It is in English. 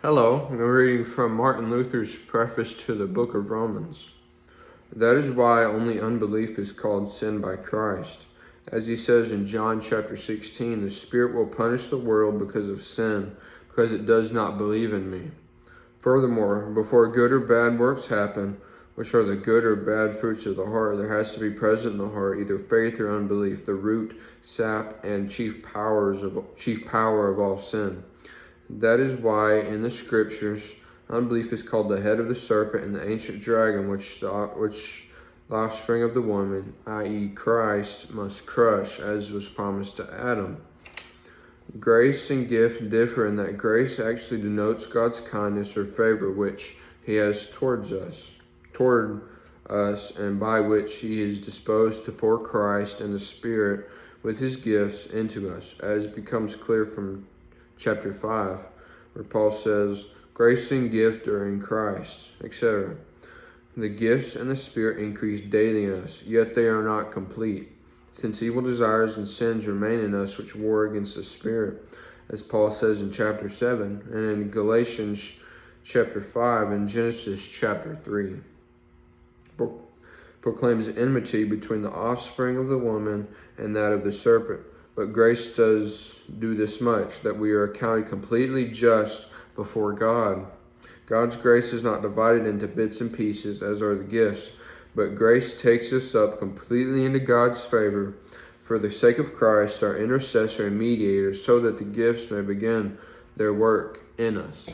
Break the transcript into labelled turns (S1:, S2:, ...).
S1: Hello, I'm reading from Martin Luther's preface to the book of Romans. That is why only unbelief is called sin by Christ. As he says in John chapter 16, the Spirit will punish the world because of sin, because it does not believe in me. Furthermore, before good or bad works happen, which are the good or bad fruits of the heart, there has to be present in the heart either faith or unbelief, the root, sap, and chief power of all sin. That is why in the scriptures, unbelief is called the head of the serpent and the ancient dragon, which the offspring of the woman, i.e. Christ, must crush, as was promised to Adam. Grace and gift differ in that grace actually denotes God's kindness or favor which he has toward us, and by which he is disposed to pour Christ and the Spirit with his gifts into us, as becomes clear from chapter 5, where Paul says, grace and gift are in Christ, etc. The gifts and the Spirit increase daily in us, yet they are not complete, since evil desires and sins remain in us which war against the Spirit, as Paul says in chapter 7, and in Galatians chapter 5, and Genesis chapter 3. Proclaims enmity between the offspring of the woman and that of the serpent. But grace does do this much, that we are accounted completely just before God. God's grace is not divided into bits and pieces, as are the gifts, but grace takes us up completely into God's favor for the sake of Christ, our intercessor and mediator, so that the gifts may begin their work in us.